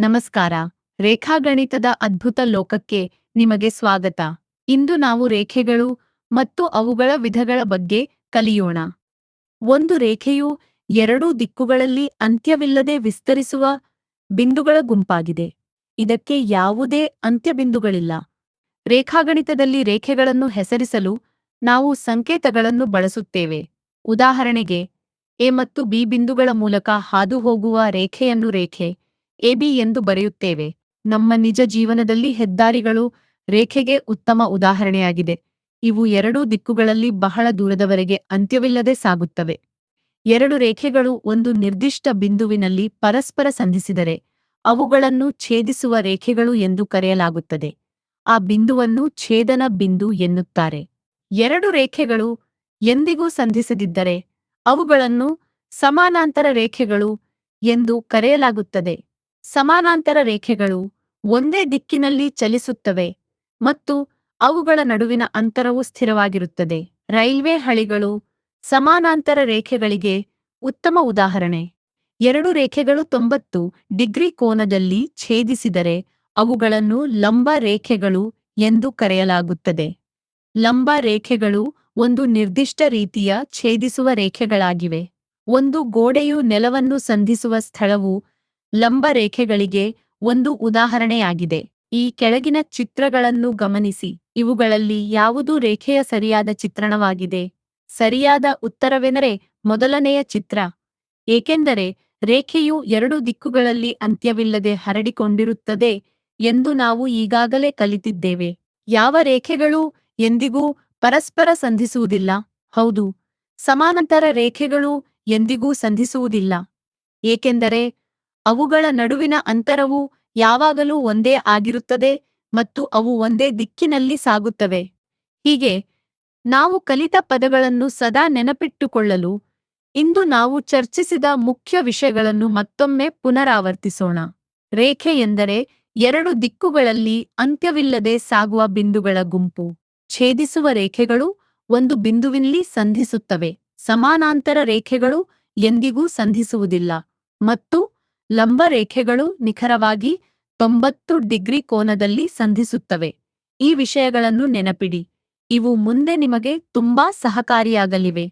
ನಮಸ್ಕಾರ. ರೇಖಾಗಣಿತದ ಅದ್ಭುತ ಲೋಕಕ್ಕೆ ನಿಮಗೆ ಸ್ವಾಗತ. ಇಂದು ನಾವು ರೇಖೆಗಳು ಮತ್ತು ಅವುಗಳ ವಿಧಗಳ ಬಗ್ಗೆ ಕಲಿಯೋಣ. ಒಂದು ರೇಖೆಯು ಎರಡೂ ದಿಕ್ಕುಗಳಲ್ಲಿ ಅಂತ್ಯವಿಲ್ಲದೆ ವಿಸ್ತರಿಸುವ ಬಿಂದುಗಳ ಗುಂಪಾಗಿದೆ. ಇದಕ್ಕೆ ಯಾವುದೇ ಅಂತ್ಯಬಿಂದುಗಳಿಲ್ಲ. ರೇಖಾಗಣಿತದಲ್ಲಿ ರೇಖೆಗಳನ್ನು ಹೆಸರಿಸಲು ನಾವು ಸಂಕೇತಗಳನ್ನು ಬಳಸುತ್ತೇವೆ. ಉದಾಹರಣೆಗೆ, ಎ ಮತ್ತು ಬಿ ಬಿಂದುಗಳ ಮೂಲಕ ಹಾದುಹೋಗುವ ರೇಖೆಯನ್ನು ರೇಖೆ ಎಬಿ ಎಂದು ಬರೆಯುತ್ತೇವೆ. ನಮ್ಮ ನಿಜ ಜೀವನದಲ್ಲಿ ಹೆದ್ದಾರಿಗಳು ರೇಖೆಗೆ ಉತ್ತಮ ಉದಾಹರಣೆಯಾಗಿದೆ. ಇವು ಎರಡೂ ದಿಕ್ಕುಗಳಲ್ಲಿ ಬಹಳ ದೂರದವರೆಗೆ ಅಂತ್ಯವಿಲ್ಲದೆ ಸಾಗುತ್ತವೆ. ಎರಡು ರೇಖೆಗಳು ಒಂದು ನಿರ್ದಿಷ್ಟ ಬಿಂದುವಿನಲ್ಲಿ ಪರಸ್ಪರ ಸಂಧಿಸಿದರೆ ಅವುಗಳನ್ನು ಛೇದಿಸುವ ರೇಖೆಗಳು ಎಂದು ಕರೆಯಲಾಗುತ್ತದೆ. ಆ ಬಿಂದುವನ್ನು ಛೇದನ ಬಿಂದು ಎನ್ನುತ್ತಾರೆ. ಎರಡು ರೇಖೆಗಳು ಎಂದಿಗೂ ಸಂಧಿಸದಿದ್ದರೆ ಅವುಗಳನ್ನು ಸಮಾನಾಂತರ ರೇಖೆಗಳು ಎಂದು ಕರೆಯಲಾಗುತ್ತದೆ. ಸಮಾನಾಂತರ ರೇಖೆಗಳು ಒಂದೇ ದಿಕ್ಕಿನಲ್ಲಿ ಚಲಿಸುತ್ತವೆ ಮತ್ತು ಅವುಗಳ ನಡುವಿನ ಅಂತರವು ಸ್ಥಿರವಾಗಿರುತ್ತದೆ. ರೈಲ್ವೆ ಹಳಿಗಳು ಸಮಾನಾಂತರ ರೇಖೆಗಳಿಗೆ ಉತ್ತಮ ಉದಾಹರಣೆ. ಎರಡು ರೇಖೆಗಳು 90 ಡಿಗ್ರಿ ಕೋನದಲ್ಲಿ ಛೇದಿಸಿದರೆ ಅವುಗಳನ್ನು ಲಂಬ ರೇಖೆಗಳು ಎಂದು ಕರೆಯಲಾಗುತ್ತದೆ. ಲಂಬ ರೇಖೆಗಳು ಒಂದು ನಿರ್ದಿಷ್ಟ ರೀತಿಯ ಛೇದಿಸುವ ರೇಖೆಗಳಾಗಿವೆ. ಒಂದು ಗೋಡೆಯು ನೆಲವನ್ನು ಸಂಧಿಸುವ ಸ್ಥಳವು ಲಂಬ ರೇಖೆಗಳಿಗೆ ಒಂದು ಉದಾಹರಣೆಯಾಗಿದೆ. ಈ ಕೆಳಗಿನ ಚಿತ್ರಗಳನ್ನು ಗಮನಿಸಿ. ಇವುಗಳಲ್ಲಿ ಯಾವುದು ರೇಖೆಯ ಸರಿಯಾದ ಚಿತ್ರಣವಾಗಿದೆ? ಸರಿಯಾದ ಉತ್ತರವೆಂದರೆ ಮೊದಲನೆಯ ಚಿತ್ರ, ಏಕೆಂದರೆ ರೇಖೆಯು ಎರಡು ದಿಕ್ಕುಗಳಲ್ಲಿ ಅಂತ್ಯವಿಲ್ಲದೆ ಹರಡಿಕೊಂಡಿರುತ್ತದೆ ಎಂದು ನಾವು ಈಗಾಗಲೇ ಕಲಿತಿದ್ದೇವೆ. ಯಾವ ರೇಖೆಗಳು ಎಂದಿಗೂ ಪರಸ್ಪರ ಸಂಧಿಸುವುದಿಲ್ಲ? ಹೌದು, ಸಮಾನಾಂತರ ರೇಖೆಗಳು ಎಂದಿಗೂ ಸಂಧಿಸುವುದಿಲ್ಲ, ಏಕೆಂದರೆ ಅವುಗಳ ನಡುವಿನ ಅಂತರವು ಯಾವಾಗಲೂ ಒಂದೇ ಆಗಿರುತ್ತದೆ ಮತ್ತು ಅವು ಒಂದೇ ದಿಕ್ಕಿನಲ್ಲಿ ಸಾಗುತ್ತವೆ. ಹೀಗೆ ನಾವು ಕಲಿತ ಪದಗಳನ್ನು ಸದಾ ನೆನಪಿಟ್ಟುಕೊಳ್ಳಲು ಇಂದು ನಾವು ಚರ್ಚಿಸಿದ ಮುಖ್ಯ ವಿಷಯಗಳನ್ನು ಮತ್ತೊಮ್ಮೆ ಪುನರಾವರ್ತಿಸೋಣ. ರೇಖೆ ಎಂದರೆ ಎರಡು ದಿಕ್ಕುಗಳಲ್ಲಿ ಅಂತ್ಯವಿಲ್ಲದೆ ಸಾಗುವ ಬಿಂದುಗಳ ಗುಂಪು. ಛೇದಿಸುವ ರೇಖೆಗಳು ಒಂದು ಬಿಂದುವಿನಲ್ಲಿ ಸಂಧಿಸುತ್ತವೆ. ಸಮಾನಾಂತರ ರೇಖೆಗಳು ಎಂದಿಗೂ ಸಂಧಿಸುವುದಿಲ್ಲ ಮತ್ತು ಲಂಬ ರೇಖೆಗಳು ನಿಖರವಾಗಿ 90 ಡಿಗ್ರಿ ಕೋನದಲ್ಲಿ ಸಂಧಿಸುತ್ತವೆ. ಈ ವಿಷಯಗಳನ್ನು ನೆನಪಿಡಿ. ಇವು ಮುಂದೆ ನಿಮಗೆ ತುಂಬಾ ಸಹಕಾರಿಯಾಗಲಿವೆ.